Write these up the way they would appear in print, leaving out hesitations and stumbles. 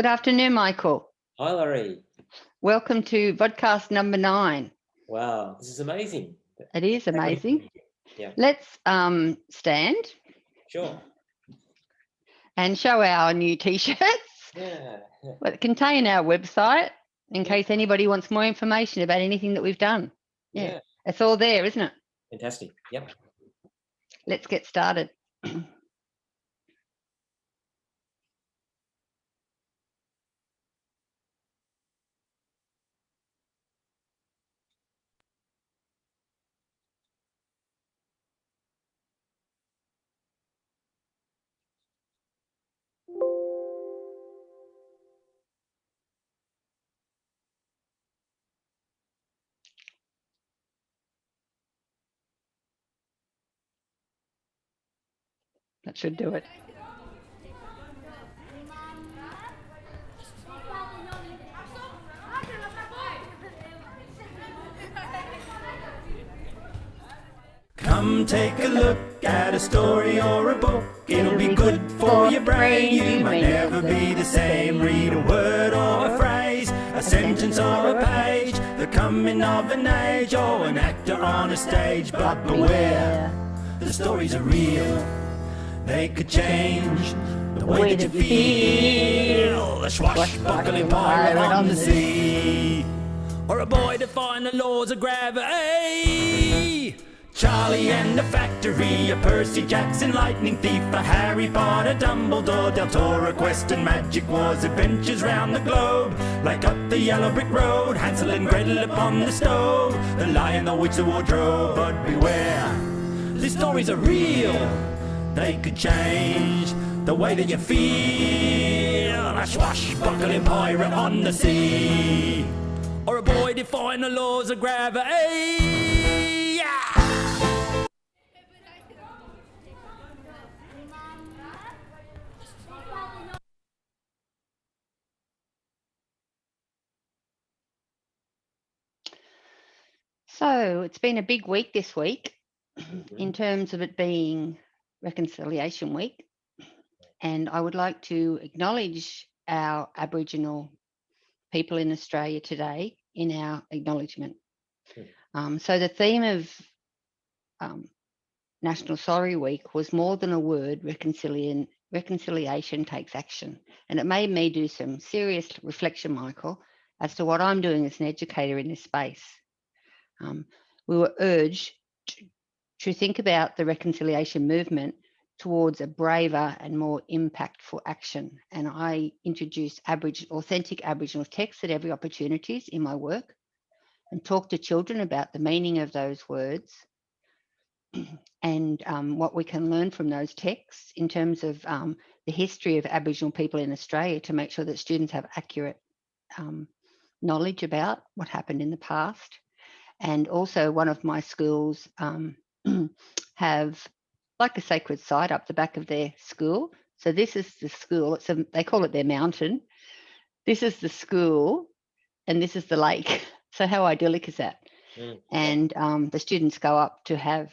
Good afternoon, Michael. Hi, Lorri. Welcome to Vodcast number 9. Wow, this is amazing. It is amazing. Yeah. Let's stand Sure. and show our new T-shirts Yeah. that contain our website in case anybody wants more information about anything that we've done. Yeah. It's all there, isn't it? Fantastic. Yep. Let's get started. That should do it. Come take a look at a story or a book. It'll be good for your brain. You might never be the same. Read a word or a phrase, a sentence or a page, the coming of an age or an actor on a stage. But beware, the stories are real. They could change the way that you feel. A swashbuckling pirate on the sea, or a boy defying the laws of gravity. Charlie and the Factory, a Percy Jackson lightning thief, a Harry Potter, Dumbledore, Del Toro, Quest and Magic Wars, adventures round the globe, like up the yellow brick road, Hansel and Gretel upon the stove, the Lion, the Witch, the Wardrobe. But beware, these stories are real. They could change the way that you feel. A swashbuckling pirate on the sea, or a boy defying the laws of gravity. Yeah! So it's been a big week this week in terms of it being Reconciliation Week. And I would like to acknowledge our Aboriginal people in Australia today in our acknowledgement. So the theme of National Sorry Week was more than a word, reconciliation takes action. And it made me do some serious reflection, Michael, as to what I'm doing as an educator in this space. We were urged to think about the reconciliation movement towards a braver and more impactful action. And I introduced authentic Aboriginal texts at every opportunities in my work and talk to children about the meaning of those words and what we can learn from those texts in terms of the history of Aboriginal people in Australia to make sure that students have accurate knowledge about what happened in the past. And also one of my schools have like a sacred site up the back of their school. So this is the school, they call it their mountain. This is the school and this is the lake. So how idyllic is that? And the students go up to have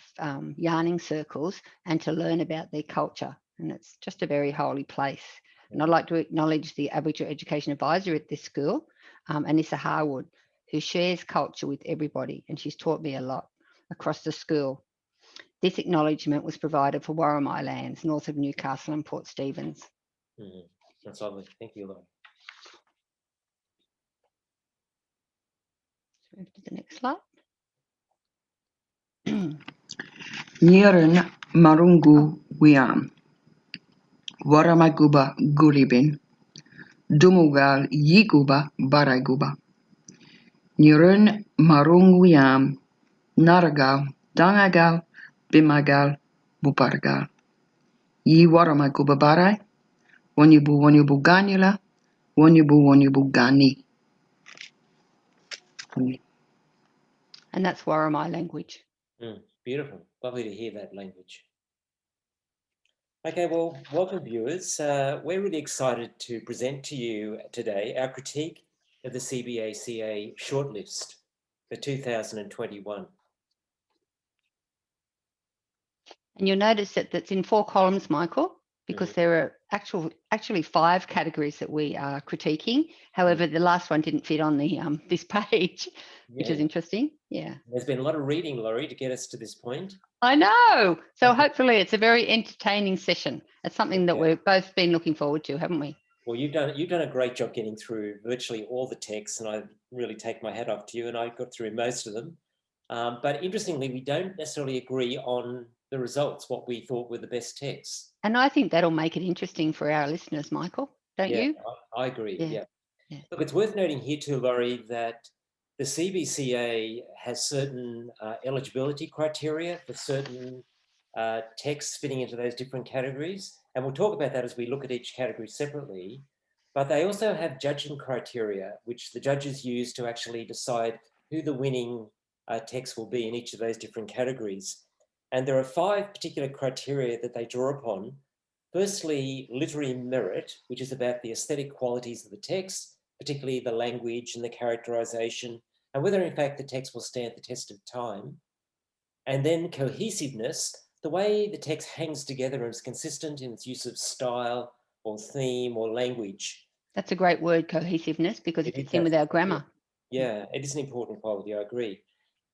yarning circles and to learn about their culture. And it's just a very holy place. And I'd like to acknowledge the Aboriginal Education Advisor at this school, Anissa Harwood, who shares culture with everybody. And she's taught me a lot across the school. This acknowledgement was provided for Warramai lands, north of Newcastle and Port Stephens. That's lovely. Thank you, Lorri. Move to the next slide. Nieren marungu wiam. Waramaguba guribin. Dumugal yiguba baraguba. Nieren marungu wiam. Naragal, dangagal, bimagal, bupargal. Yi waramaguba barai. Wanyubu ganila. Wanyubu gani. And that's Warramai language. Beautiful. Lovely to hear that language. Okay, well, welcome viewers. We're really excited to present to you today our critique of the CBCA shortlist for 2021. And you'll notice that that's in 4 columns, Michael. because there are actually 5 categories that we are critiquing. However, the last one didn't fit on the this page, which is interesting. Yeah. There's been a lot of reading, Lorri, to get us to this point. I know. So hopefully it's a very entertaining session. It's something that we've both been looking forward to, haven't we? Well, you've done a great job getting through virtually all the texts, and I really take my hat off to you, and I got through most of them. But interestingly, we don't necessarily agree on the results, what we thought were the best texts. And I think that'll make it interesting for our listeners, Michael, don't you? I agree, Yeah. Look, it's worth noting here too, Lorri, that the CBCA has certain eligibility criteria for certain texts fitting into those different categories. And we'll talk about that as we look at each category separately. But they also have judging criteria, which the judges use to actually decide who the winning text will be in each of those different categories. And there are 5 particular criteria that they draw upon. Firstly, literary merit, which is about the aesthetic qualities of the text, particularly the language and the characterization, and whether in fact the text will stand the test of time. And then cohesiveness, the way the text hangs together and is consistent in its use of style or theme or language. That's a great word, cohesiveness, because it fits in with our grammar. Yeah, it is an important quality, I agree.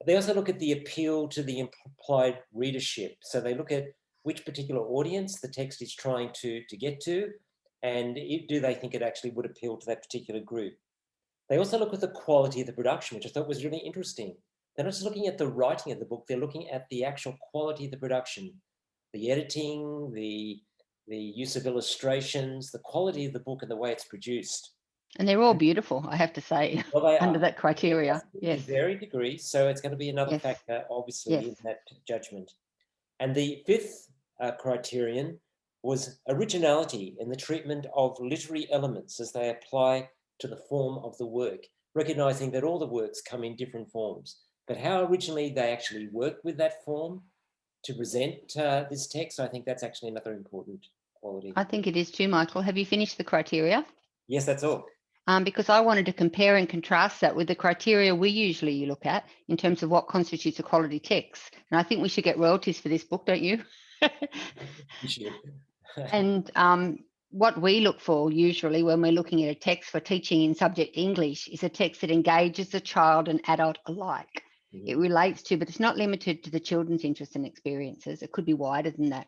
They also look at the appeal to the implied readership. So they look at which particular audience the text is trying to get to, and do they think it actually would appeal to that particular group. They also look at the quality of the production, which I thought was really interesting. They're not just looking at the writing of the book, they're looking at the actual quality of the production, the editing, the use of illustrations, the quality of the book and the way it's produced. And they're all beautiful, I have to say, under that criteria. Yes. To varying degrees, so it's going to be another factor, obviously, in that judgment. And the 5th criterion was originality in the treatment of literary elements as they apply to the form of the work, recognizing that all the works come in different forms, but how originally they actually work with that form to present this text, I think that's actually another important quality. I think it is too, Michael. Have you finished the criteria? Yes, that's all. Because I wanted to compare and contrast that with the criteria we usually look at in terms of what constitutes a quality text. And I think we should get royalties for this book, don't you? You should. And what we look for usually when we're looking at a text for teaching in subject English is a text that engages the child and adult alike. Mm-hmm. It relates to, but it's not limited to the children's interests and experiences. It could be wider than that.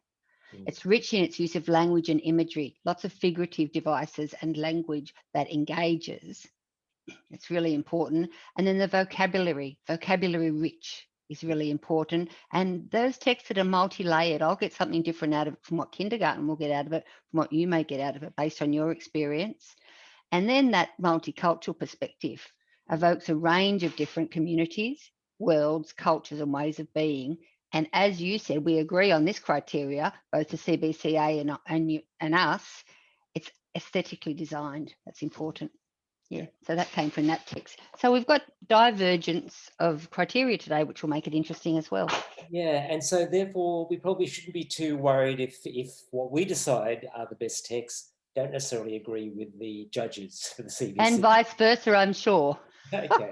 It's rich in its use of language and imagery, lots of figurative devices and language that engages. It's really important. And then the vocabulary rich is really important. And those texts that are multi-layered, I'll get something different out of it from what kindergarten will get out of it, from what you may get out of it based on your experience. And then that multicultural perspective evokes a range of different communities, worlds, cultures and ways of being. And as you said, we agree on this criteria, both the CBCA and us, it's aesthetically designed. That's important. Yeah, so that came from that text. So we've got divergence of criteria today, which will make it interesting as well. Yeah, and so therefore we probably shouldn't be too worried if what we decide are the best texts don't necessarily agree with the judges for the CBCA. And vice versa, I'm sure. Okay,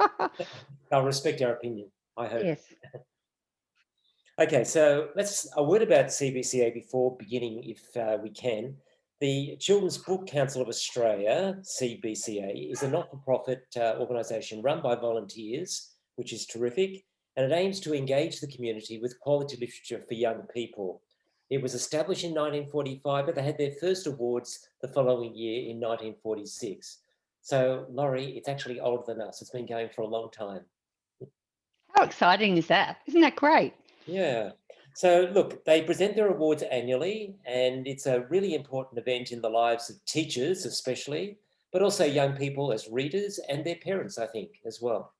I'll respect our opinion, I hope. Yes. Okay, so a word about CBCA before beginning, if we can. The Children's Book Council of Australia, CBCA, is a not-for-profit organisation run by volunteers, which is terrific, and it aims to engage the community with quality literature for young people. It was established in 1945, but they had their first awards the following year in 1946. So, Lorri, it's actually older than us. It's been going for a long time. How exciting is that? Isn't that great? Yeah. So look, they present their awards annually, and it's a really important event in the lives of teachers especially, but also young people as readers and their parents, I think, as well.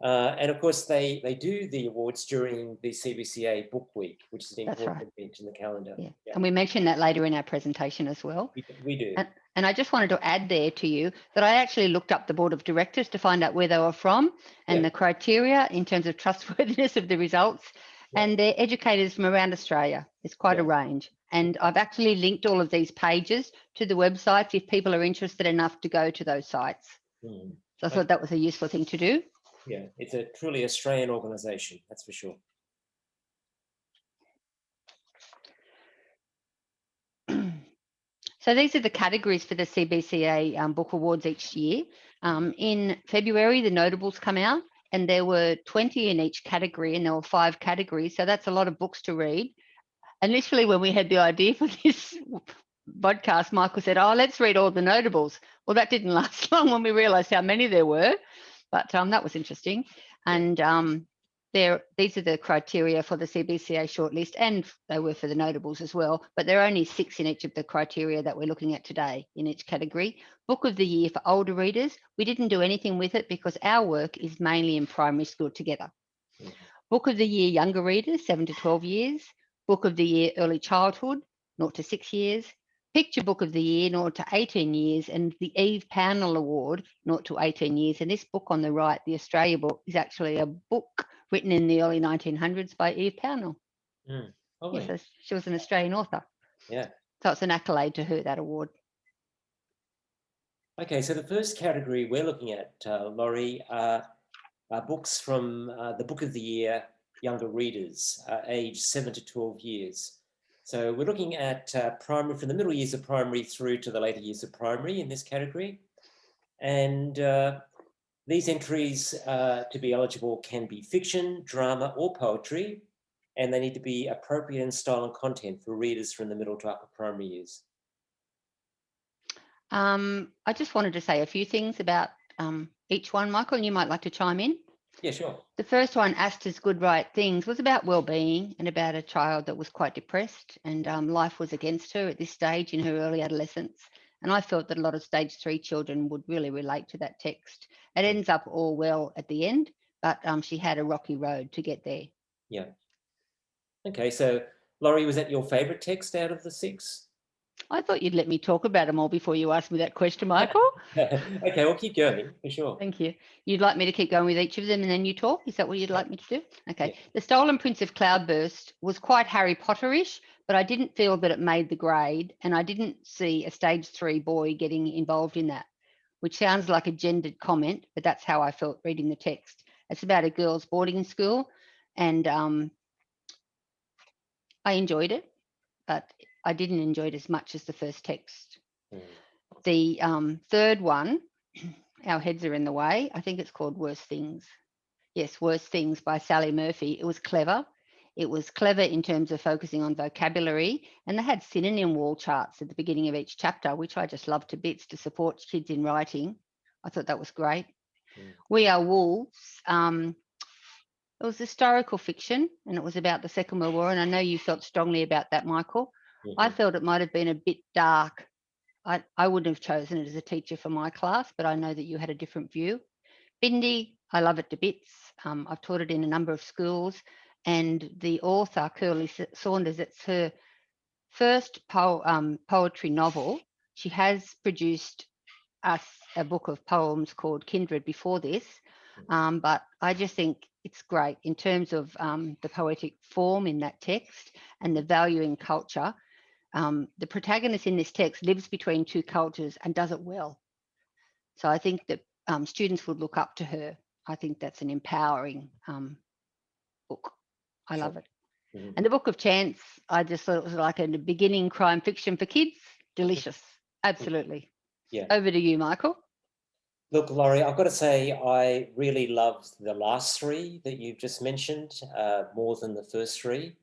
And of course, they do the awards during the CBCA Book Week, which is an important event in the calendar. Yeah. Yeah. And we mentioned that later in our presentation as well. We do. And I just wanted to add there to you that I actually looked up the board of directors to find out where they were from and the criteria in terms of trustworthiness of the results. Yeah. And they're educators from around Australia. It's quite a range. And I've actually linked all of these pages to the websites if people are interested enough to go to those sites. So I thought that was a useful thing to do. Yeah, it's a truly Australian organisation, that's for sure. So these are the categories for the CBCA Book Awards each year. In February, the notables come out, and there were 20 in each category, and there were 5 categories. So that's a lot of books to read. Initially, when we had the idea for this podcast, Michael said, "Oh, let's read all the notables." Well, that didn't last long when we realised how many there were, but that was interesting. And these are the criteria for the CBCA shortlist, and they were for the notables as well. But there are only 6 in each of the criteria that we're looking at today in each category. Book of the year for older readers. We didn't do anything with it because our work is mainly in primary school together. Book of the year younger readers, 7 to 12 years. Book of the year early childhood, 0 to 6 years. Picture book of the year, 0 to 18 years, and the Eve Pownall Award, 0 to 18 years. And this book on the right, the Australia book, is actually a book written in the early 1900s by Eve Pownall. Lovely. Yes, she was an Australian author. Yeah. So it's an accolade to her, that award. Okay, so the first category we're looking at, Lorri, are books from the Book of the Year younger readers, aged 7 to 12 years. So we're looking at primary, from the middle years of primary through to the later years of primary in this category. And these entries to be eligible can be fiction, drama, or poetry, and they need to be appropriate in style and content for readers from the middle to upper primary years. I just wanted to say a few things about each one, Michael, and you might like to chime in. Yeah, sure. The first one, Asta's Good Right Things, was about well-being and about a child that was quite depressed, and life was against her at this stage in her early adolescence. And I felt that a lot of stage 3 children would really relate to that text. It ends up all well at the end, but she had a rocky road to get there. Yeah. Okay, so Lorri, was that your favourite text out of the 6? I thought you'd let me talk about them all before you asked me that question, Michael. Okay, we'll keep going, for sure. Thank you. You'd like me to keep going with each of them and then you talk? Is that what you'd like me to do? Okay. Yeah. The Stolen Prince of Cloudburst was quite Harry Potter-ish, but I didn't feel that it made the grade, and I didn't see a stage 3 boy getting involved in that, which sounds like a gendered comment, but that's how I felt reading the text. It's about a girls' boarding school, and I enjoyed it, but I didn't enjoy it as much as the first text. The third one, Our Heads Are in the Way, I think it's called Worse Things. Yes, Worse Things by Sally Murphy. It was clever. It was clever in terms of focusing on vocabulary, and they had synonym wall charts at the beginning of each chapter, which I just loved to bits to support kids in writing. I thought that was great. We Are Wolves. It was historical fiction, and it was about the Second World War, and I know you felt strongly about that, Michael. I felt it might have been a bit dark. I wouldn't have chosen it as a teacher for my class, but I know that you had a different view. Bindi, I love it to bits. I've taught it in a number of schools, and the author, Curly Saunders, it's her first poetry novel. She has produced us a book of poems called Kindred before this, but I just think it's great in terms of the poetic form in that text and the value in culture. The protagonist in this text lives between 2 cultures and does it well. So I think that students would look up to her. I think that's an empowering book. I love it. And the Book of Chance, I just thought it was like a beginning crime fiction for kids. Delicious. Absolutely. Yeah. Over to you, Michael. Look, Lorri, I've got to say I really loved the last 3 that you've just mentioned more than the first 3.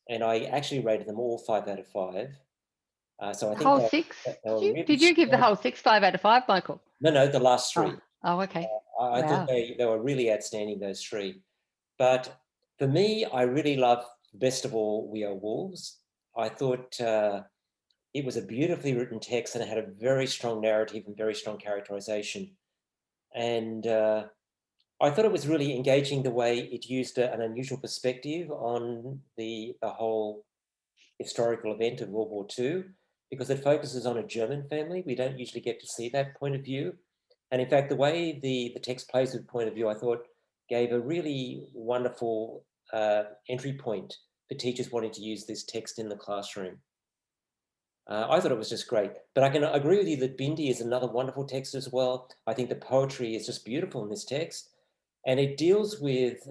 And I actually rated them all 5 out of 5. So I think whole 6? Did you give the whole 6 5 out of 5, Michael? No, the last 3. Oh, okay. I thought they were really outstanding, those 3. But for me, I really loved, best of all, We Are Wolves. I thought it was a beautifully written text, and it had a very strong narrative and very strong characterization. And I thought it was really engaging the way it used an unusual perspective on the whole historical event of World War II, because it focuses on a German family. We don't usually get to see that point of view. And in fact, the way the text plays with point of view, I thought gave a really wonderful entry point for teachers wanting to use this text in the classroom. I thought it was just great. But I can agree with you that Bindi is another wonderful text as well. I think the poetry is just beautiful in this text. And it deals with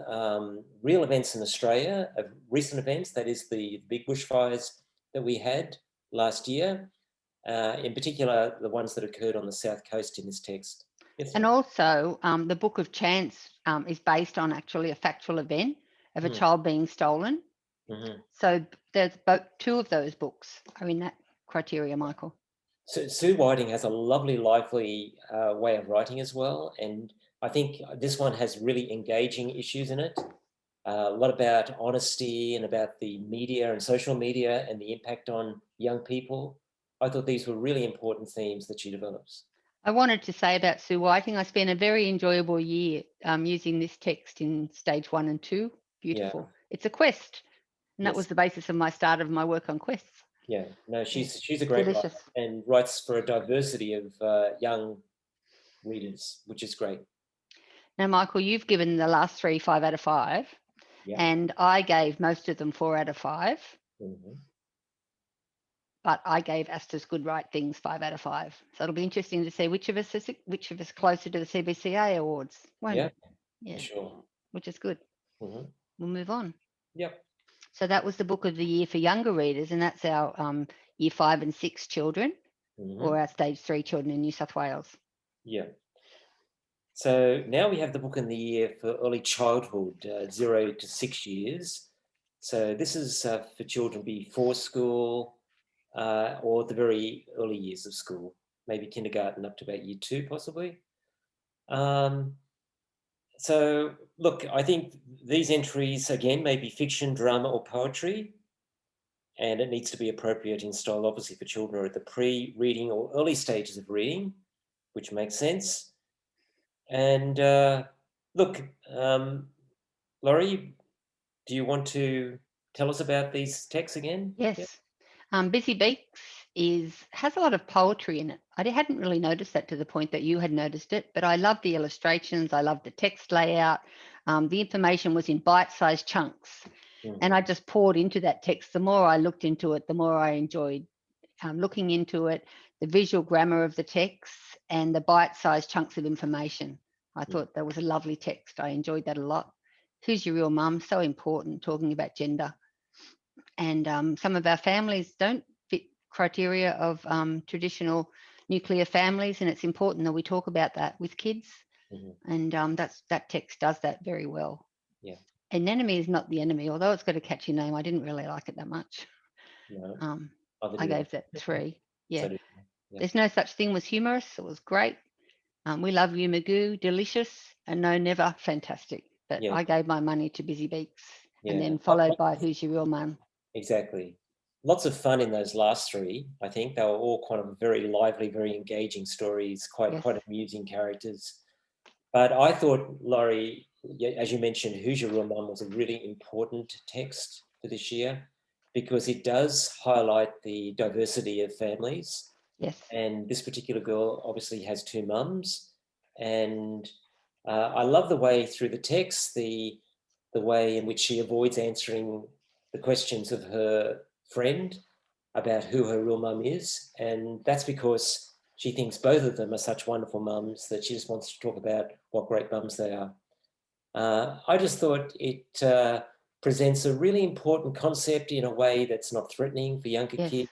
real events in Australia, recent events, that is the big bushfires that we had last year. in particular the ones that occurred on the South Coast in this text. Yes, And also, the Book of Chance is based on actually a factual event of a child being stolen. Mm-hmm. So there's two of those books are in that criteria, Michael. So Sue Whiting has a lovely, lively way of writing as well. And I think this one has really engaging issues in it. A lot about honesty and about the media and social media and the impact on young people. I thought these were really important themes that she develops. I wanted to say about Sue Whiting, I spent a very enjoyable year using this text in stage 1 and 2. Beautiful. Yeah. It's a quest. And that Yes. was the basis of my start of my work on quests. Yeah, no, she's a great Delicious. writer and writes for a diversity of young readers, which is great. Now, Michael, you've given the last 3 5 out of 5. Yeah. And I gave most of them 4 out of 5. Mm-hmm. But I gave Asta's Good Right Things 5 out of 5. So it'll be interesting to see which of us is closer to the CBCA Awards, won't it? Yeah, for sure. Which is good. Mm-hmm. We'll move on. Yep. So that was the book of the year for younger readers, and that's our year 5 and 6 children, or our stage 3 children in New South Wales. Yeah. So now we have the book in the year for early childhood, 0 to 6 years. So this is for children before school or the very early years of school, maybe kindergarten up to about year 2 possibly. So look, I think these entries, again, may be fiction, drama or poetry, and it needs to be appropriate in style, obviously, for children at the pre-reading or early stages of reading, which makes sense. And look, Lorri, do you want to tell us about these texts again? Yes. Busy Beaks has a lot of poetry in it. I hadn't really noticed that to the point that you had noticed it, but I love the illustrations. I love the text layout. The information was in bite-sized chunks. Mm-hmm. And I just poured into that text. The more I looked into it, the more I enjoyed looking into it, the visual grammar of the text and the bite-sized chunks of information. I thought that was a lovely text. I enjoyed that a lot. Who's Your Real Mum? So important, talking about gender. And some of our families don't fit criteria of traditional nuclear families, and it's important that we talk about that with kids. And that text does that very well. Yeah. An Enemy is Not the Enemy, although it's got a catchy name. I didn't really like it that much. No. I gave that 3. Yeah. So There's No Such Thing was humorous. It was great. We Love You, Magoo, delicious. And No Never, fantastic. But I gave my money to Busy Beaks, and then followed by Who's Your Real Mum. Exactly. Lots of fun in those last 3. I think they were all kind of very lively, very engaging stories, quite amusing characters. But I thought, Lorri, as you mentioned, Who's Your Real Mum was a really important text for this year because it does highlight the diversity of families. Yes. And this particular girl obviously has 2 mums. And I love the way through the text, the way in which she avoids answering the questions of her friend about who her real mum is. And that's because she thinks both of them are such wonderful mums that she just wants to talk about what great mums they are. I just thought it presents a really important concept in a way that's not threatening for younger kids.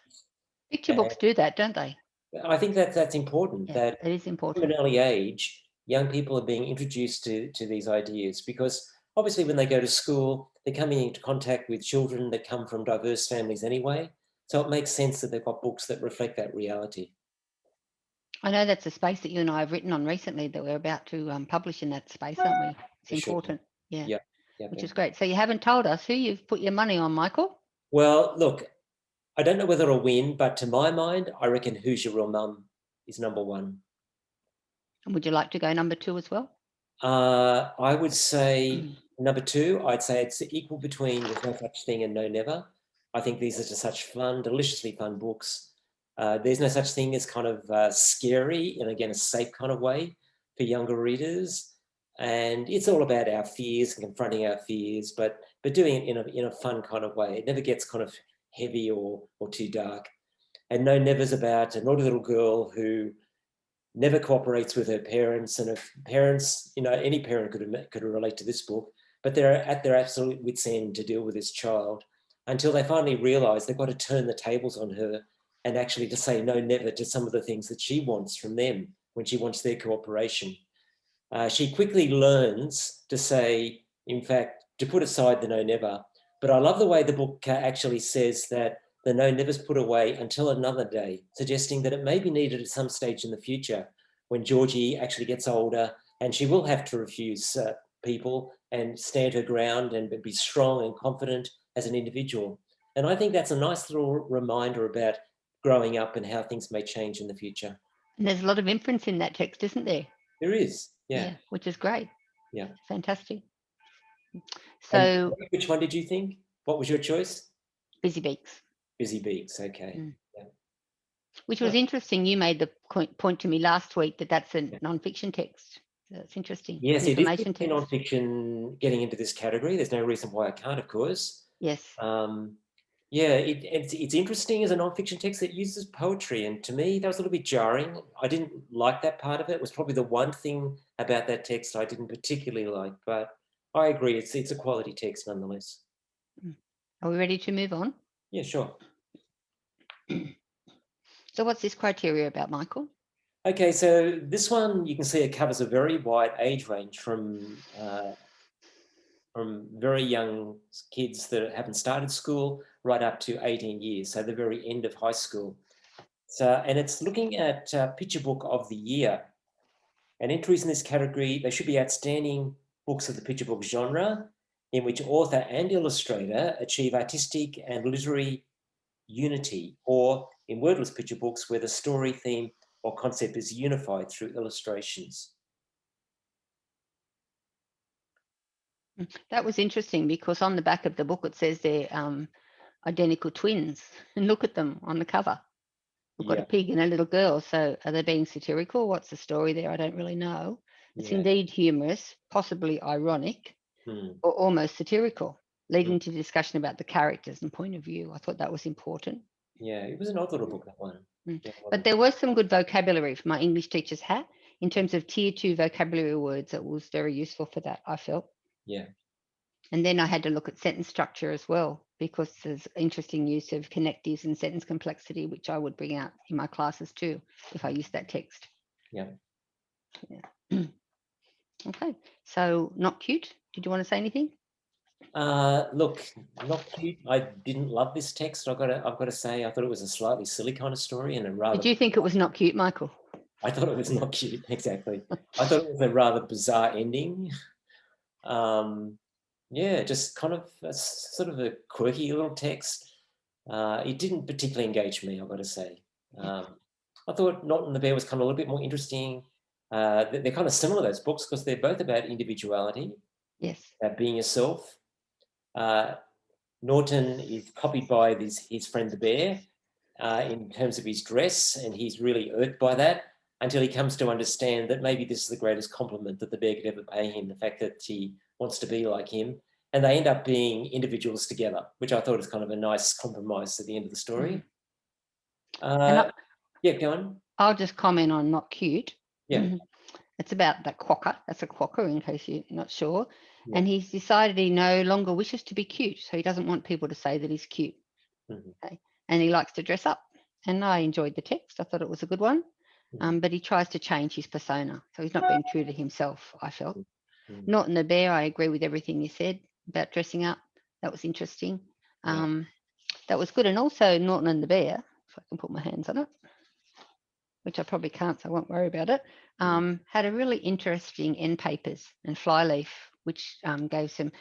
Picture books do that, don't they? I think that's important. That it is important. From an early age, young people are being introduced to these ideas because obviously when they go to school, they're coming into contact with children that come from diverse families anyway. So it makes sense that they've got books that reflect that reality. I know that's a space that you and I have written on recently that we're about to publish in that space, aren't we? It's important. Sure. Yeah. Which is great. So you haven't told us who you've put your money on, Michael? Well, look, I don't know whether it'll win, but to my mind, I reckon Who's Your Real Mum is number 1. And would you like to go number 2 as well? I would say number 2, I'd say it's equal between There's No Such Thing and No Never. I think these are just such fun, deliciously fun books. There's no such thing as kind of scary and, again, a safe kind of way for younger readers. And it's all about our fears and confronting our fears, but doing it in a fun kind of way. It never gets kind of heavy or too dark. And No Never's about a naughty little girl who never cooperates with her parents, and if parents, any parent could relate to this book, but they're at their absolute wit's end to deal with this child until they finally realise they've got to turn the tables on her and actually to say no, never to some of the things that she wants from them when she wants their cooperation. She quickly learns to say, in fact, to put aside the no, never. But I love the way the book actually says that the no, never's put away until another day, suggesting that it may be needed at some stage in the future when Georgie actually gets older and she will have to refuse people and stand her ground and be strong and confident as an individual. And I think that's a nice little reminder about growing up and how things may change in the future. And there's a lot of inference in that text, isn't there? There is, yeah. Which is great. Yeah. Fantastic. So, So, which one did you think? What was your choice? Busy Beaks. Busy Beaks, okay. Mm. Yeah. Which was interesting. You made the point to me last week that that's a non-fiction text. So that's interesting. Yes, it is text. non-fiction getting into this category. There's no reason why I can't, of course. Yes. Yeah, it's interesting as a non-fiction text that uses poetry, and to me that was a little bit jarring. I didn't like that part of it. It was probably the one thing about that text I didn't particularly like, but I agree, it's a quality text nonetheless. Are we ready to move on? Yeah, sure. So what's this criteria about, Michael? Okay, so this one, you can see it covers a very wide age range from very young kids that haven't started school right up to 18 years, so the very end of high school. So, and it's looking at Picture Book of the Year. And entries in this category, they should be outstanding books of the picture book genre in which author and illustrator achieve artistic and literary unity, or in wordless picture books where the story, theme, or concept is unified through illustrations. That was interesting because on the back of the book it says they're identical twins, and look at them on the cover. We've got a pig and a little girl. So are they being satirical? What's the story there? I don't really know. It's indeed humorous, possibly ironic, or almost satirical, leading to discussion about the characters and point of view. I thought that was important. Yeah, it was an odd little book, that one. Yeah, but there was some good vocabulary for my English teacher's hat in terms of tier 2 vocabulary words. It was very useful for that, I felt. Yeah. And then I had to look at sentence structure as well, because there's interesting use of connectives and sentence complexity, which I would bring out in my classes too, if I used that text. Yeah. Okay, so not cute. Did you want to say anything? Look, not cute. I didn't love this text. I've got to say, I thought it was a slightly silly kind of story and a rather. Did you think it was not cute, Michael? I thought it was not cute. Exactly. I thought it was a rather bizarre ending. Yeah, just kind of sort of a quirky little text. It didn't particularly engage me, I've got to say. I thought Not and the Bear was kind of a little bit more interesting. They're kind of similar, those books, because they're both about individuality. Yes. About being yourself. Norton is copied by his friend the bear in terms of his dress, and he's really irked by that until he comes to understand that maybe this is the greatest compliment that the bear could ever pay him, the fact that he wants to be like him. And they end up being individuals together, which I thought is kind of a nice compromise at the end of the story. Yeah, go on. I'll just comment on not cute. Yeah. It's about that quokka. That's a quokka, in case you're not sure. Yeah. And he's decided he no longer wishes to be cute. So he doesn't want people to say that he's cute. Okay. And he likes to dress up. And I enjoyed the text. I thought it was a good one. But he tries to change his persona. So he's not being true to himself, I felt. Not in the Bear, I agree with everything you said about dressing up. That was interesting. That was good. And also Norton and the Bear, if I can put my hands on it, which I probably can't, so I won't worry about it, had a really interesting end papers and flyleaf, which gave some,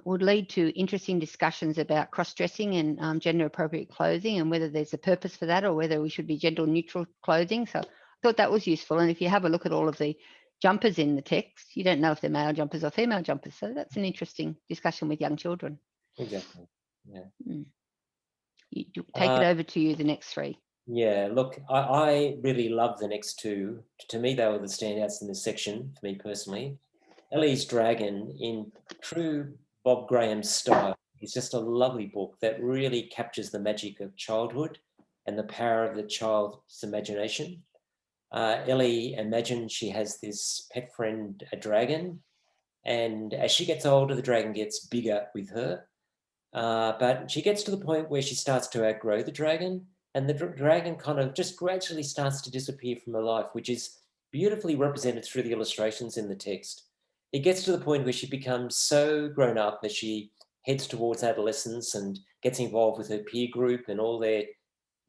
would lead to interesting discussions about cross-dressing and gender-appropriate clothing and whether there's a purpose for that or whether we should be gender-neutral clothing. So I thought that was useful. And if you have a look at all of the jumpers in the text, you don't know if they're male jumpers or female jumpers. So that's an interesting discussion with young children. Exactly. Yeah. Take it over to you, the next three. Yeah, look, I really love the next two. To me, they were the standouts in this section, for me personally. Ellie's Dragon, in true Bob Graham style, is just a lovely book that really captures the magic of childhood and the power of the child's imagination. Ellie imagines she has this pet friend, a dragon, and as she gets older, the dragon gets bigger with her. But she gets to the point where she starts to outgrow the dragon, and the dragon kind of just gradually starts to disappear from her life, which is beautifully represented through the illustrations in the text. It gets to the point where she becomes so grown up as she heads towards adolescence and gets involved with her peer group and all their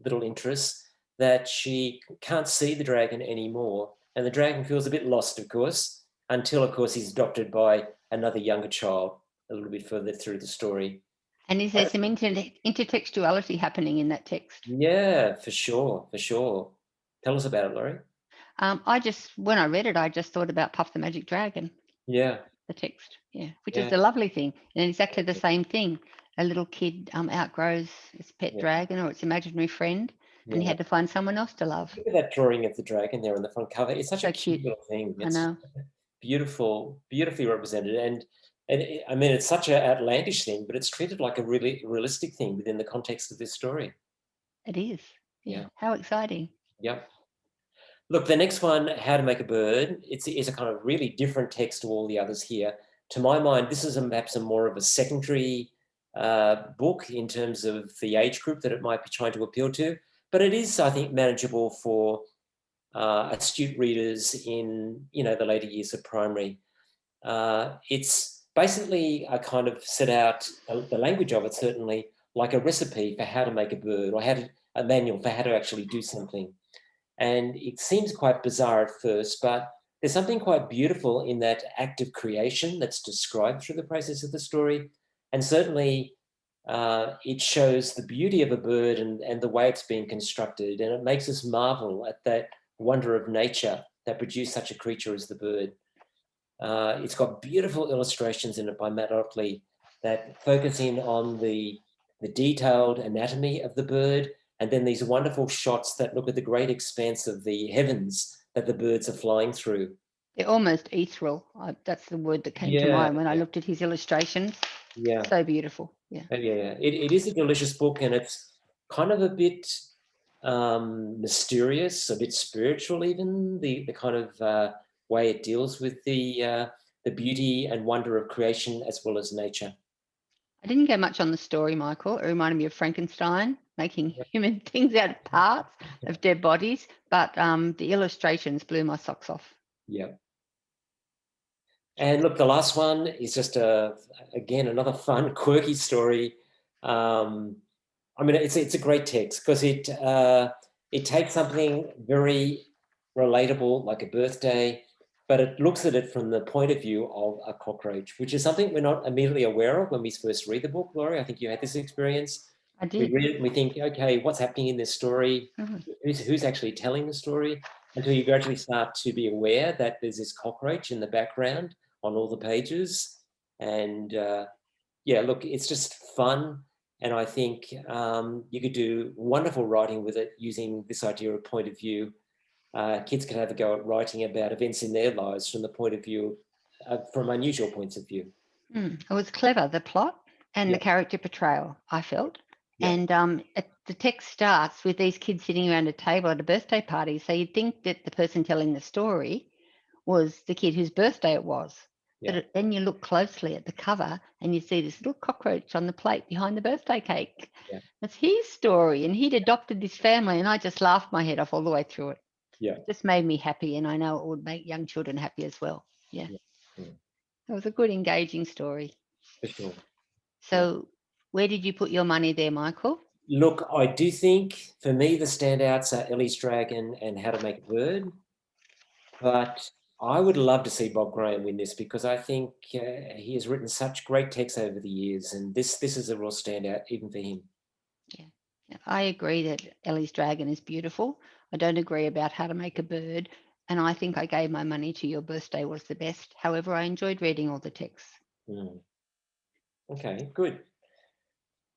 little interests that she can't see the dragon anymore. And the dragon feels a bit lost, of course, until, of course, he's adopted by another younger child a little bit further through the story. And is there some intertextuality happening in that text? Yeah, for sure, for sure. Tell us about it, Lorri. When I read it, I just thought about Puff the Magic Dragon. Yeah. The text, yeah, which Yeah. is the lovely thing. And exactly the same thing. A little kid outgrows his pet dragon or its imaginary friend, and he had to find someone else to love. Look at that drawing of the dragon there on the front cover. It's such So a cute cute. little thing. I It's know. beautiful, beautifully represented. And I mean, it's such an outlandish thing, but it's treated like a really realistic thing within the context of this story. It is. Yeah. How exciting. Yep. Look, the next one, How to Make a Bird, it's a kind of really different text to all the others here. To my mind, this is perhaps more of a secondary book in terms of the age group that it might be trying to appeal to, but it is, I think, manageable for astute readers in, the later years of primary. It's basically a kind of set out, the language of it certainly, like a recipe for how to make a bird or a manual for how to actually do something. And it seems quite bizarre at first, but there's something quite beautiful in that act of creation that's described through the process of the story. And certainly it shows the beauty of a bird and the way it's being constructed. And it makes us marvel at that wonder of nature that produced such a creature as the bird. It's got beautiful illustrations in it by Matt Otley that focus in on the detailed anatomy of the bird, and then these wonderful shots that look at the great expanse of the heavens that the birds are flying through. They're almost ethereal. That's the word that came to mind when I looked at his illustrations. Yeah. So beautiful. Yeah. Yeah. It is a delicious book, and it's kind of a bit mysterious, a bit spiritual even, the kind of way it deals with the beauty and wonder of creation as well as nature. I didn't go much on the story, Michael. It reminded me of Frankenstein, making human things out of parts of dead bodies, but the illustrations blew my socks off. Yeah. And look, the last one is just again another fun, quirky story. I mean, it's a great text because it takes something very relatable, like a birthday, but it looks at it from the point of view of a cockroach, which is something we're not immediately aware of when we first read the book, Lorri. I think you had this experience. I did. We read it and we think, okay, what's happening in this story? Who's actually telling the story? Until you gradually start to be aware that there's this cockroach in the background on all the pages. And look, it's just fun. And I think you could do wonderful writing with it using this idea of point of view. Kids can have a go at writing about events in their lives from the point of view, from unusual points of view. It was clever, the plot and the character portrayal, I felt. And the text starts with these kids sitting around a table at a birthday party. So you'd think that the person telling the story was the kid whose birthday it was. But then you look closely at the cover and you see this little cockroach on the plate behind the birthday cake. That's his story, and he'd adopted this family, and I just laughed my head off all the way through it. It just made me happy, and I know it would make young children happy as well. It was a good, engaging story. For sure. So where did you put your money there, Michael? Look, I do think, for me, the standouts are Ellie's Dragon and How to Make a Bird. But I would love to see Bob Graham win this because I think he has written such great texts over the years, and this is a real standout even for him. Yeah, I agree that Ellie's Dragon is beautiful. I don't agree about How to Make a Bird, and I think I gave my money to Your Birthday Was the Best. However, I enjoyed reading all the texts. Okay, good.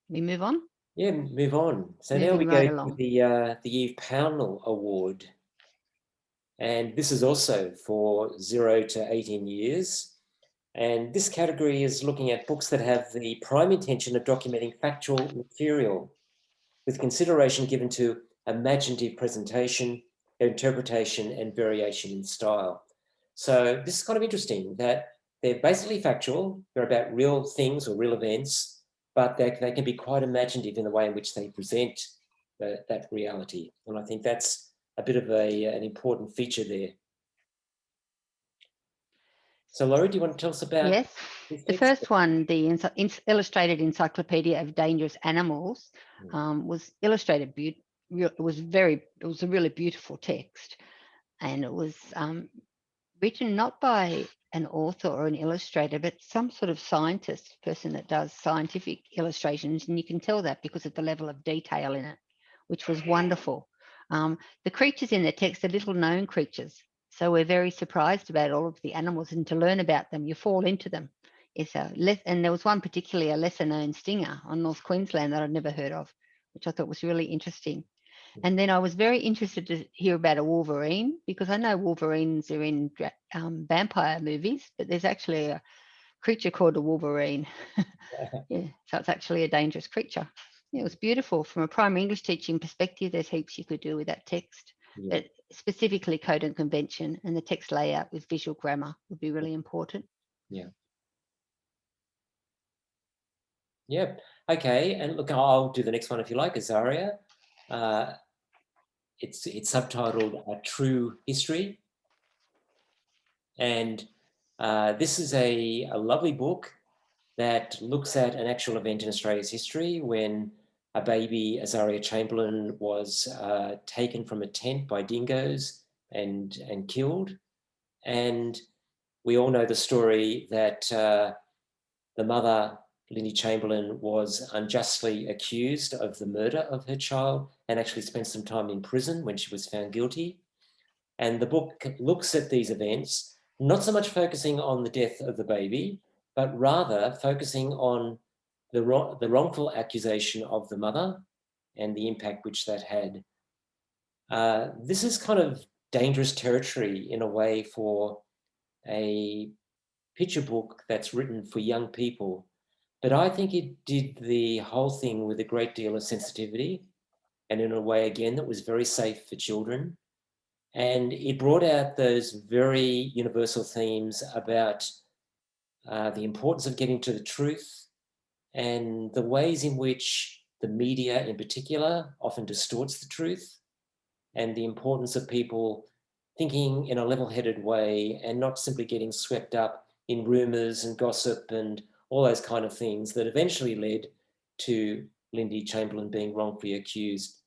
We move on? Yeah, move on. So now we go to the Eve Pownall Award. And this is also for 0 to 18 years. And this category is looking at books that have the prime intention of documenting factual material with consideration given to imaginative presentation, interpretation, and variation in style. So this is kind of interesting that they're basically factual. They're about real things or real events, but they can be quite imaginative in the way in which they present that reality. And I think that's a bit of an important feature there. So Lorri, do you want to tell us about Yes. this The text? first one, the Illustrated Encyclopedia of Dangerous Animals, was illustrated. It was a really beautiful text, and it was written not by an author or an illustrator, but some sort of scientist, person that does scientific illustrations, and you can tell that because of the level of detail in it, which was wonderful. The creatures in the text are little known creatures, so we're very surprised about all of the animals, and to learn about them, you fall into them. And there was one particularly, a lesser known stinger on North Queensland that I'd never heard of, which I thought was really interesting. And then I was very interested to hear about a wolverine, because I know wolverines are in vampire movies, but there's actually a creature called a wolverine. Yeah, so it's actually a dangerous creature. Yeah, it was beautiful. From a primary English teaching perspective, there's heaps you could do with that text. Yeah. But specifically code and convention and the text layout with visual grammar would be really important. Yeah. Yeah. Okay. And look, I'll do the next one if you like, Azaria. It's subtitled A True History. And this is a lovely book that looks at an actual event in Australia's history when a baby, Azaria Chamberlain, was taken from a tent by dingoes and killed. And we all know the story that the mother, Lindy Chamberlain, was unjustly accused of the murder of her child and actually spent some time in prison when she was found guilty. And the book looks at these events, not so much focusing on the death of the baby, but rather focusing on the wrongful accusation of the mother and the impact which that had. This is kind of dangerous territory in a way for a picture book that's written for young people. But I think it did the whole thing with a great deal of sensitivity and in a way, again, that was very safe for children. And it brought out those very universal themes about the importance of getting to the truth and the ways in which the media in particular often distorts the truth, and the importance of people thinking in a level-headed way and not simply getting swept up in rumours and gossip and all those kind of things that eventually led to Lindy Chamberlain being wrongfully accused.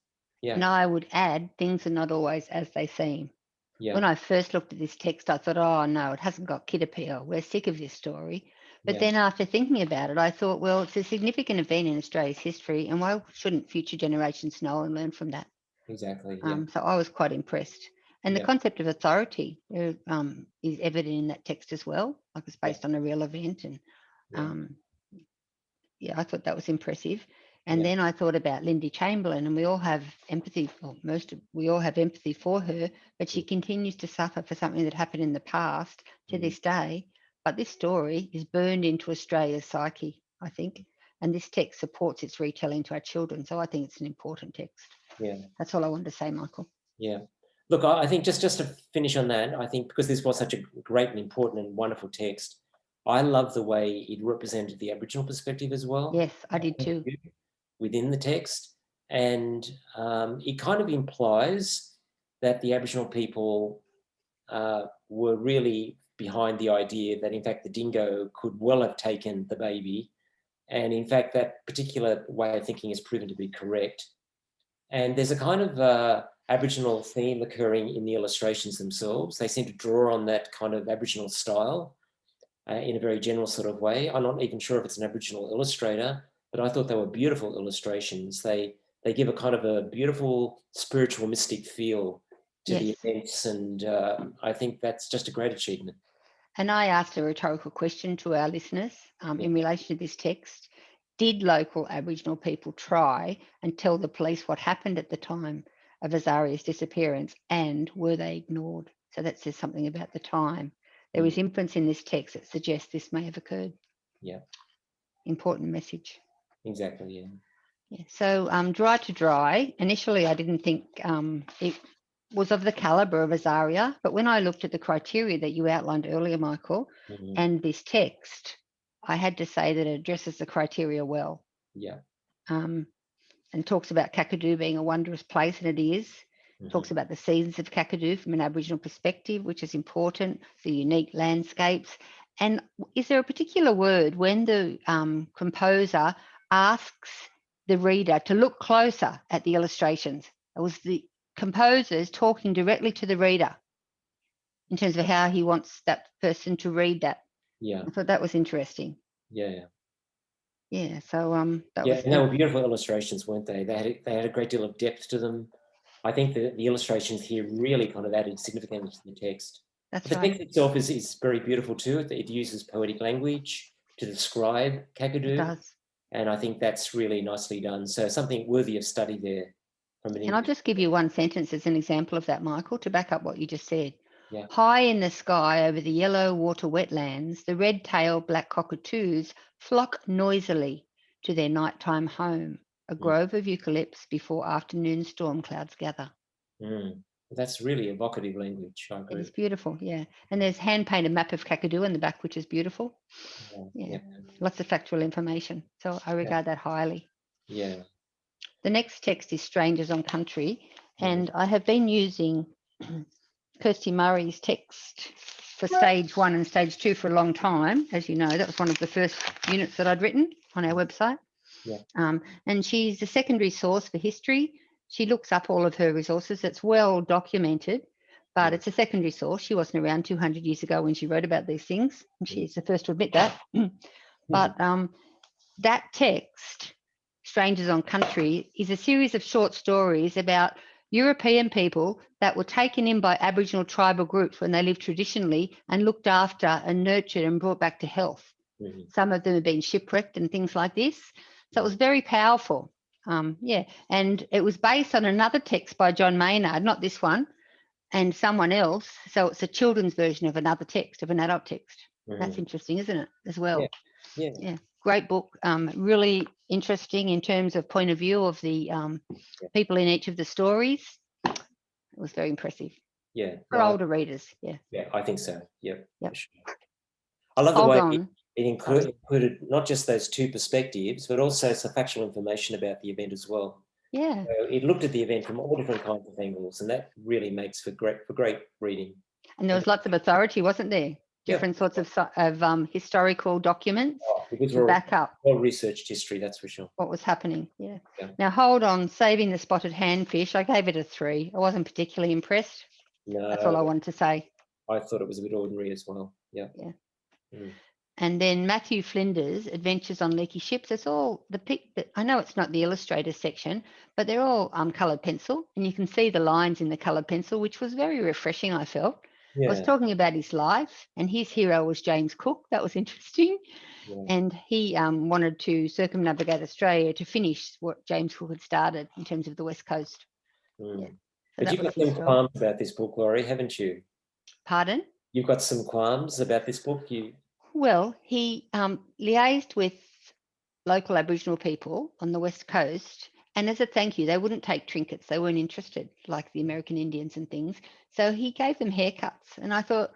Yeah. And I would add, things are not always as they seem. Yeah. When I first looked at this text, I thought, oh no, it hasn't got kid appeal. We're sick of this story. But then after thinking about it, I thought, well, it's a significant event in Australia's history, and why shouldn't future generations know and learn from that? Exactly. Yeah. So I was quite impressed. And the concept of authority is evident in that text as well, like it's based on a real event. And I thought that was impressive. And then I thought about Lindy Chamberlain, and we all have empathy, we all have empathy for her, but she continues to suffer for something that happened in the past to this day. But this story is burned into Australia's psyche, I think. And this text supports its retelling to our children. So I think it's an important text. Yeah. That's all I wanted to say, Michael. Yeah. Look, I think just to finish on that, I think because this was such a great and important and wonderful text, I love the way it represented the Aboriginal perspective as well. Yes, I did too. Within the text. And it kind of implies that the Aboriginal people were really behind the idea that in fact the dingo could well have taken the baby. And in fact, that particular way of thinking is proven to be correct. And there's a kind of Aboriginal theme occurring in the illustrations themselves. They seem to draw on that kind of Aboriginal style in a very general sort of way. I'm not even sure if it's an Aboriginal illustrator, but I thought they were beautiful illustrations. They give a kind of a beautiful spiritual mystic feel to the events, and I think that's just a great achievement. And I asked a rhetorical question to our listeners in relation to this text. Did local Aboriginal people try and tell the police what happened at the time of Azaria's disappearance, and were they ignored? So that says something about the time. There is inference in this text that suggests this may have occurred. Yeah. Important message. Exactly, yeah. So dry to dry, initially I didn't think it was of the calibre of Azaria, but when I looked at the criteria that you outlined earlier, Michael, and this text, I had to say that it addresses the criteria well. Yeah. and talks about Kakadu being a wondrous place, and it is. Mhm. Talks about the seasons of Kakadu from an Aboriginal perspective, which is important, the unique landscapes. And is there a particular word when the composer asks the reader to look closer at the illustrations? It was the composers talking directly to the reader in terms of how he wants that person to read that. Yeah. I thought that was interesting. Yeah. Yeah, so that Yeah, was and they were beautiful illustrations, weren't they? They had a great deal of depth to them. I think that the illustrations here really kind of added significance to the text. that's The right. text itself is very beautiful too. It uses poetic language to describe Kakadu. It does. And I think that's really nicely done. So something worthy of study there. And I'll just give you one sentence as an example of that, Michael, to back up what you just said. Yeah. High in the sky over the yellow water wetlands, the red-tailed black cockatoos flock noisily to their nighttime home, a grove of eucalypts before afternoon storm clouds gather. That's really evocative language. I It agree. is beautiful, yeah. And there's hand-painted map of Kakadu in the back, which is beautiful. Yeah. Lots of factual information. So I regard that highly. Yeah. The next text is Strangers on Country, and I have been using Kirsty Murray's text for stage 1 and stage 2 for a long time. As you know, that was one of the first units that I'd written on our website. Yeah. And she's a secondary source for history. She looks up all of her resources. It's well documented, but it's a secondary source. She wasn't around 200 years ago when she wrote about these things. And she's the first to admit that. But that text, Strangers on Country, is a series of short stories about European people that were taken in by Aboriginal tribal groups when they lived traditionally and looked after and nurtured and brought back to health. Some of them have been shipwrecked and things like this. So it was very powerful. And it was based on another text by John Maynard, not this one, and someone else. So it's a children's version of another text, of an adult text. That's interesting, isn't it, as well? Yeah. Great book. Really interesting in terms of point of view of the people in each of the stories. It was very impressive. Yeah. For older readers. Yeah. Yeah, I think so. Yep. Sure. I love the way it included not just those two perspectives, but also some factual information about the event as well. Yeah. So it looked at the event from all different kinds of angles, and that really makes for great reading. And there was lots of authority, wasn't there? Different sorts of historical documents to back up well-researched history, that's for sure. What was happening, yeah. Now, hold on, Saving the Spotted Handfish, I gave it a 3. I wasn't particularly impressed. No. That's all I wanted to say. I thought it was a bit ordinary as well, yeah. And then Matthew Flinders' Adventures on Leaky Ships, it's all, I know it's not the illustrator section, but they're all coloured pencil, and you can see the lines in the coloured pencil, which was very refreshing, I felt. I was talking about his life, and his hero was James Cook. That was interesting. And he wanted to circumnavigate Australia to finish what James Cook had started in terms of the West Coast. So but you've got some qualms about this book, Lorri, haven't you? Pardon? You've got some qualms about this book? Well, he liaised with local Aboriginal people on the West Coast, and as a thank you, they wouldn't take trinkets. They weren't interested, like the American Indians and things. So he gave them haircuts. And I thought,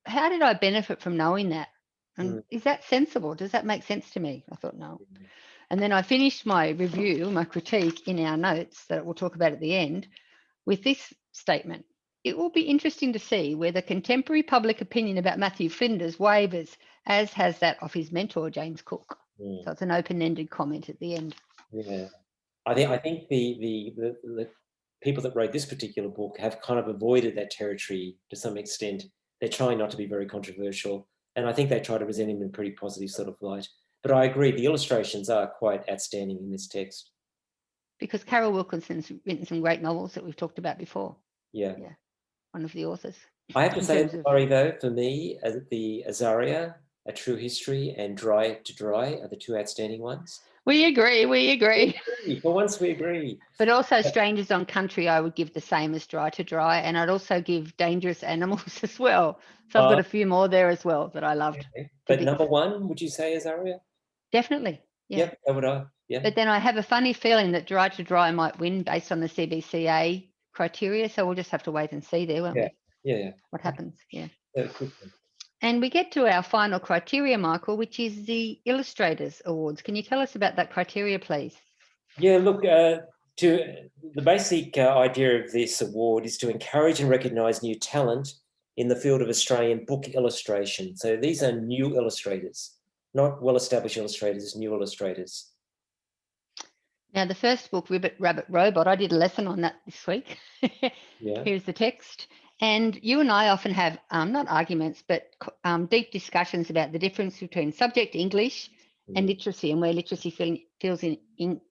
how did I benefit from knowing that? And is that sensible? Does that make sense to me? I thought, no. And then I finished my review, my critique in our notes that we'll talk about at the end, with this statement. It will be interesting to see whether contemporary public opinion about Matthew Flinders wavers, as has that of his mentor, James Cook. So it's an open-ended comment at the end. Yeah, I think the people that wrote this particular book have kind of avoided that territory to some extent. They're trying not to be very controversial, and I think they try to present him in a pretty positive sort of light. But I agree, the illustrations are quite outstanding in this text. Because Carol Wilkinson's written some great novels that we've talked about before. Yeah. One of the authors. I have to say, sorry though, for me, the Azaria, A True History, and Dry to Dry are the two outstanding ones. We agree. For once we agree. But also Strangers on Country, I would give the same as Dry to Dry, and I'd also give Dangerous Animals as well. So I've got a few more there as well that I loved. Okay. But number one, would you say Azaria? Definitely. Yeah. Yep, so would I. Yeah. But then I have a funny feeling that Dry to Dry might win based on the CBCA criteria. So we'll just have to wait and see there, won't we? Yeah. What happens? Yeah. Good. And we get to our final criteria, Michael, which is the Illustrators Awards. Can you tell us about that criteria, please? Yeah, look, the basic idea of this award is to encourage and recognise new talent in the field of Australian book illustration. So these are new illustrators, not well-established illustrators, new illustrators. Now, the first book, Rabbit Robot, I did a lesson on that this week. Yeah. Here's the text. And you and I often have not arguments, but deep discussions about the difference between subject English and literacy, and where literacy feels in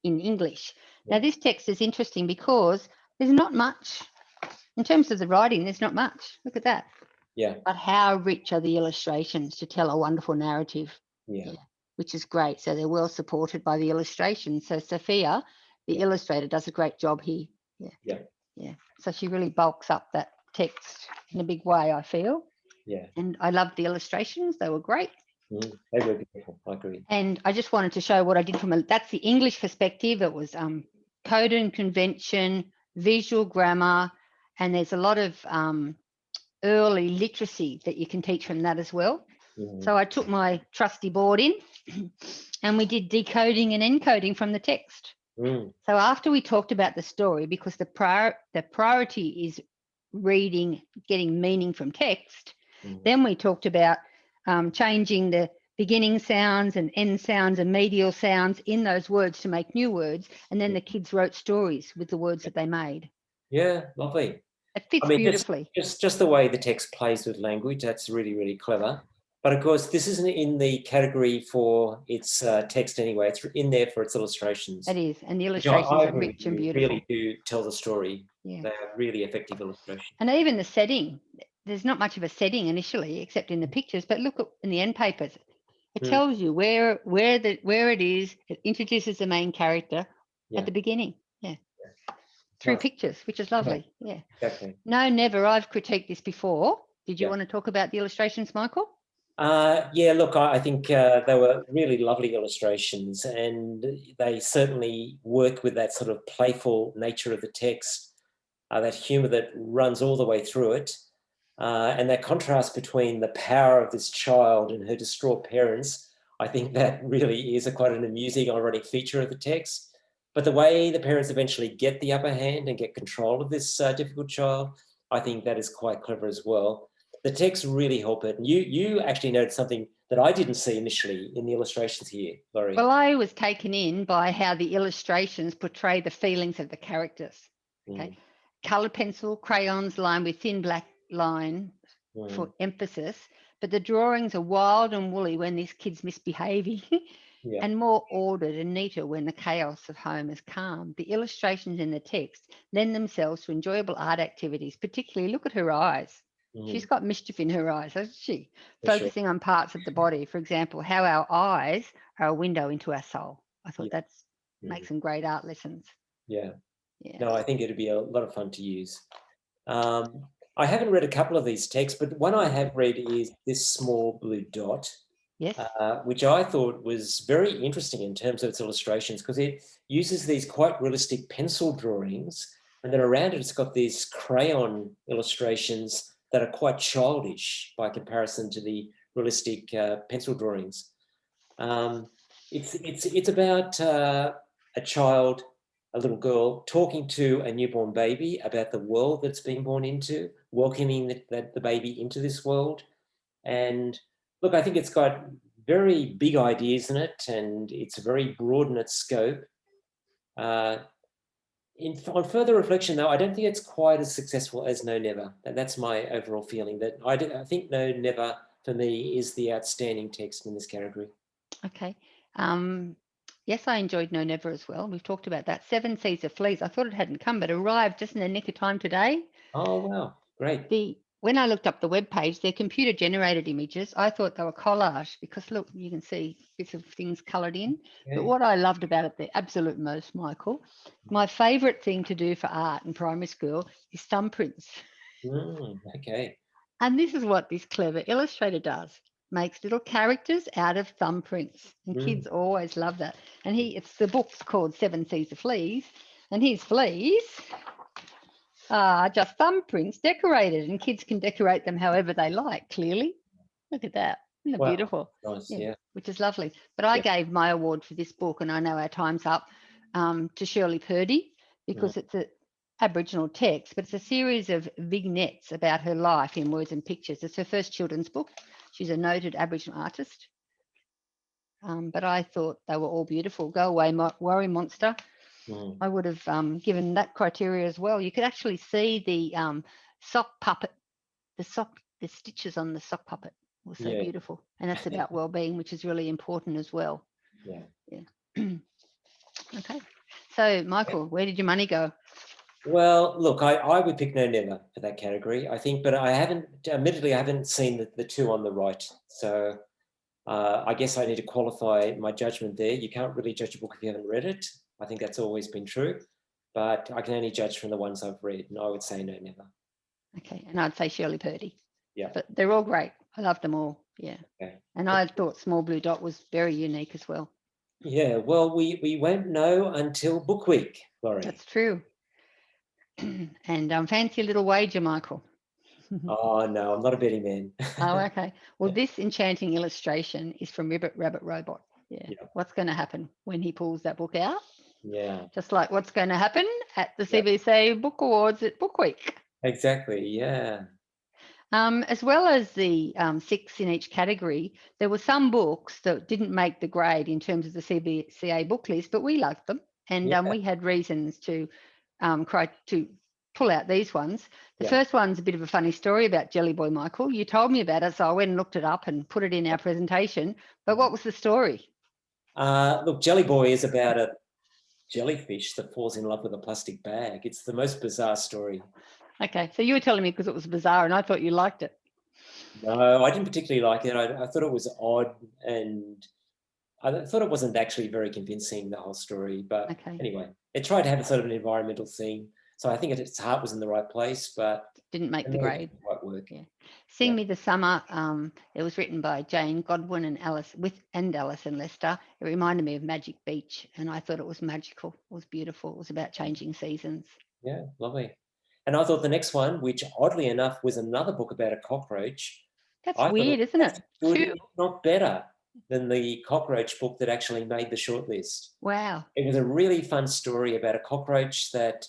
English. Now, this text is interesting because there's not much. In terms of the writing, there's not much. Look at that. Yeah. But how rich are the illustrations to tell a wonderful narrative? Yeah. Which is great. So they're well supported by the illustrations. So Sophia, the illustrator, does a great job here. Yeah. So she really bulks up that text in a big way, I feel. Yeah. And I loved the illustrations. They were great. They were beautiful. I agree. And I just wanted to show what I did that's the English perspective. It was code and convention, visual grammar, and there's a lot of early literacy that you can teach from that as well. So I took my trusty board in and we did decoding and encoding from the text. So after we talked about the story, because the priority is reading, getting meaning from text, then we talked about changing the beginning sounds and end sounds and medial sounds in those words to make new words. And then the kids wrote stories with the words that they made. Yeah, lovely. It fits beautifully. Just the way the text plays with language, that's really, really clever. But of course, this isn't in the category for its text anyway. It's in there for its illustrations. It is, and the illustrations are rich and beautiful. Really do tell the story. Yeah. They are really effective illustrations. And even the setting, there's not much of a setting initially, except in the pictures. But look in the end papers, it tells you where it is. It introduces the main character at the beginning. Through pictures, which is lovely. Yeah. Exactly. No, never. I've critiqued this before. Did you want to talk about the illustrations, Michael? Yeah, look, I think they were really lovely illustrations, and they certainly work with that sort of playful nature of the text, that humour that runs all the way through it, and that contrast between the power of this child and her distraught parents. I think that really is quite an amusing, ironic feature of the text. But the way the parents eventually get the upper hand and get control of this difficult child, I think that is quite clever as well. The text really help it. And you actually noted something that I didn't see initially in the illustrations here, Lorri. Well, I was taken in by how the illustrations portray the feelings of the characters. Okay, coloured pencil, crayons lined with thin black line for emphasis, but the drawings are wild and woolly when this kid's misbehaving. And more ordered and neater when the chaos of home is calm. The illustrations in the text lend themselves to enjoyable art activities, particularly look at her eyes. She's got mischief in her eyes, hasn't she? Focusing on parts of the body. For example, how our eyes are a window into our soul. I thought that makes some great art lessons. Yeah. No, I think it'd be a lot of fun to use. I haven't read a couple of these texts, but one I have read is This Small Blue Dot. Yes. Which I thought was very interesting in terms of its illustrations, because it uses these quite realistic pencil drawings, and then around it it's got these crayon illustrations that are quite childish by comparison to the realistic pencil drawings. It's about a child, a little girl, talking to a newborn baby about the world that's being born into, welcoming the baby into this world. And look, I think it's got very big ideas in it, and it's very broad in its scope. On further reflection, though, I don't think it's quite as successful as No Never. And that's my overall feeling, that I think No Never, for me, is the outstanding text in this category. Okay. Yes, I enjoyed No Never as well. We've talked about that. 7 Seas of Fleas. I thought it hadn't come, but arrived just in the nick of time today. Oh, wow. Great. When I looked up the web page, they're computer-generated images. I thought they were collage because, look, you can see bits of things coloured in. Okay. But what I loved about it, the absolute most, Michael, my favourite thing to do for art in primary school is thumbprints. Okay. And this is what this clever illustrator does. Makes little characters out of thumbprints. And kids always love that. And the book's called 7 Seas of Fleas. And his fleas are just thumbprints decorated, and kids can decorate them however they like, clearly. Look at that. Isn't it beautiful? Nice, yeah. Which is lovely. But I gave my award for this book, and I know our time's up. to Shirley Purdy because it's an Aboriginal text, but it's a series of vignettes about her life in words and pictures. It's her first children's book. She's a noted Aboriginal artist. But I thought they were all beautiful. Go away, worry monster. I would have given that criteria as well. You could actually see the sock puppet, the stitches on the sock puppet were so beautiful. And that's about well-being, which is really important as well. Yeah. Okay. So, Michael, where did your money go? Well, look, I would pick No Never for that category, I think, but admittedly, I haven't seen the two on the right. So I guess I need to qualify my judgment there. You can't really judge a book if you haven't read it. I think that's always been true, but I can only judge from the ones I've read, and I would say No Never. Okay, and I'd say Shirley Purdy. Yeah. But they're all great. I love them all. Yeah. Okay. And I thought Small Blue Dot was very unique as well. Yeah, well, we won't know until Book Week, Lorri. That's true. And fancy a little wager, Michael. Oh, no, I'm not a betting man. Oh, okay. Well, this enchanting illustration is from Rabbit Robot. Yeah. What's going to happen when he pulls that book out? Yeah. Just like what's going to happen at the CBCA Book Awards at Book Week. Exactly, yeah. As well as the 6 in each category, there were some books that didn't make the grade in terms of the CBCA book list, but we liked them. And we had reasons to pull out these ones. The first one's a bit of a funny story about Jelly Boy Michael. You told me about it, so I went and looked it up and put it in our presentation. But what was the story? Look, Jelly Boy is about a jellyfish that falls in love with a plastic bag. It's the most bizarre story. Okay, so you were telling me because it was bizarre and I thought you liked it. No, I didn't particularly like it. I thought it was odd, and I thought it wasn't actually very convincing, the whole story. But anyway, it tried to have a sort of an environmental theme. So I think its heart was in the right place, but didn't make the grade. Quite work. Yeah. Sing Me the Summer. It was written by Jane Godwin and Alison Lester. It reminded me of Magic Beach, and I thought it was magical. It was beautiful. It was about changing seasons. Yeah, lovely. And I thought the next one, which oddly enough was another book about a cockroach. That's weird, isn't it? Good, not better than the cockroach book that actually made the shortlist. Wow. It was a really fun story about a cockroach that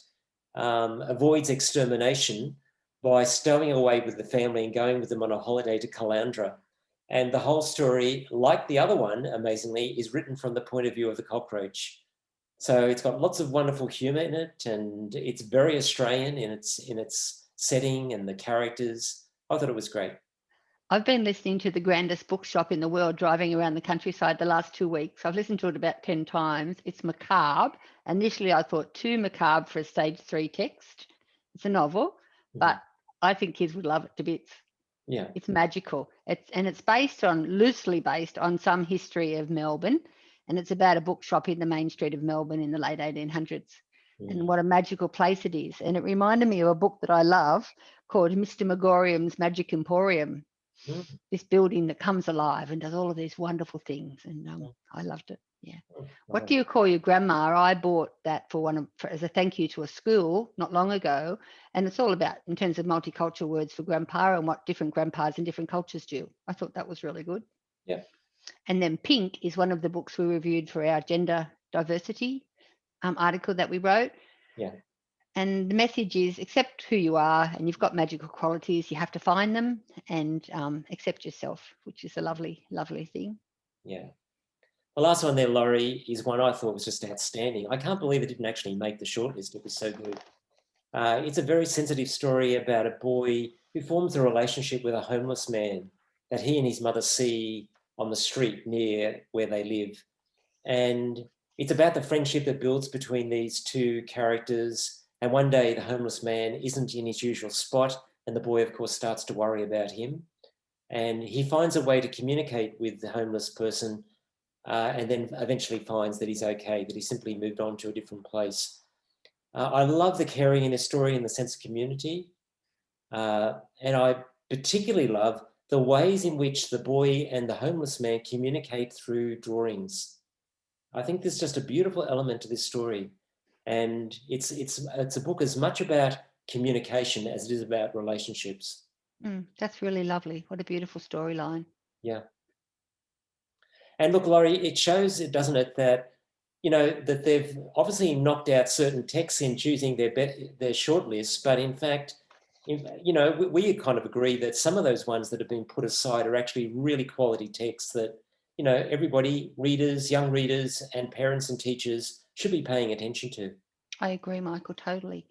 avoids extermination by stowing away with the family and going with them on a holiday to Caloundra. And the whole story, like the other one, amazingly, is written from the point of view of the cockroach. So it's got lots of wonderful humour in it, and it's very Australian in its setting and the characters. I thought it was great. I've been listening to The Grandest Bookshop in the World, driving around the countryside the last 2 weeks. I've listened to it about 10 times. It's macabre. Initially, I thought too macabre for a stage 3 text. It's a novel, but I think kids would love it to bits. Yeah. It's magical. It's loosely based on some history of Melbourne. And it's about a bookshop in the main street of Melbourne in the late 1800s. And what a magical place it is. And it reminded me of a book that I love called Mr. Megorium's Magic Emporium. This building that comes alive and does all of these wonderful things. And I loved it. Yeah. What do you call your grandma? I bought that as a thank you to a school not long ago. And it's all about, in terms of multicultural words for grandpa and what different grandpas in different cultures do. I thought that was really good. Yeah. And then Pink is one of the books we reviewed for our gender diversity article that we wrote. Yeah. And the message is, accept who you are, and you've got magical qualities. You have to find them and accept yourself, which is a lovely, lovely thing. Yeah. The last one there, Lorri, is one I thought was just outstanding. I can't believe it didn't actually make the shortlist. It was so good. It's a very sensitive story about a boy who forms a relationship with a homeless man that he and his mother see on the street near where they live. And it's about the friendship that builds between these two characters. And one day the homeless man isn't in his usual spot, and the boy, of course, starts to worry about him. And he finds a way to communicate with the homeless person, and then eventually finds that he's okay, that he simply moved on to a different place. I love the caring in this story and the sense of community. And I particularly love the ways in which the boy and the homeless man communicate through drawings. I think there's just a beautiful element to this story. And it's a book as much about communication as it is about relationships. That's really lovely. What a beautiful storyline. Yeah. And look, Lorri, it shows, doesn't it, that you know, that they've obviously knocked out certain texts in choosing their shortlist, but in fact, you know, we kind of agree that some of those ones that have been put aside are actually really quality texts that, you know, everybody, readers, young readers, and parents and teachers should be paying attention to. I agree, Michael, totally.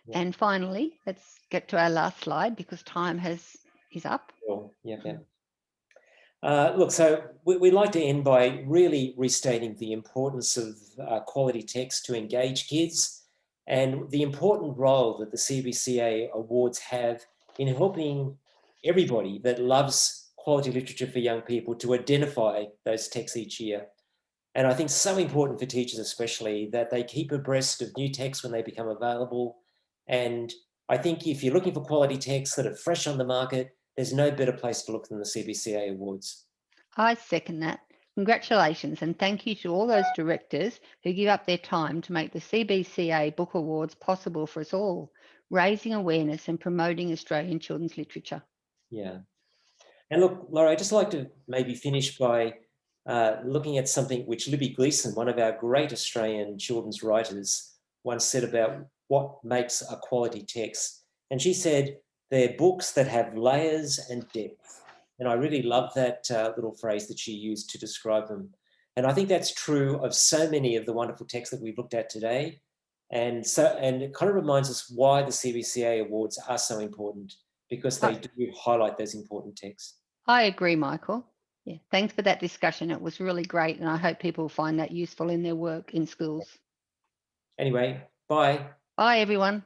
Yeah. And finally, let's get to our last slide because time is up. Sure. Yeah. Look, so we'd like to end by really restating the importance of quality text to engage kids and the important role that the CBCA Awards have in helping everybody that loves quality literature for young people to identify those texts each year. And I think so important for teachers especially that they keep abreast of new texts when they become available. And I think if you're looking for quality texts that are fresh on the market, there's no better place to look than the CBCA Awards. I second that. Congratulations and thank you to all those directors who give up their time to make the CBCA Book Awards possible for us all, raising awareness and promoting Australian children's literature. Yeah. And look, Laura, I'd just like to maybe finish by looking at something which Libby Gleeson, one of our great Australian children's writers, once said about what makes a quality text. And she said, they're books that have layers and depth. And I really love that little phrase that she used to describe them. And I think that's true of so many of the wonderful texts that we've looked at today. And it kind of reminds us why the CBCA Awards are so important, because they do highlight those important texts. I agree, Michael. Yeah, thanks for that discussion. It was really great, and I hope people find that useful in their work in schools. Anyway, bye. Bye, everyone.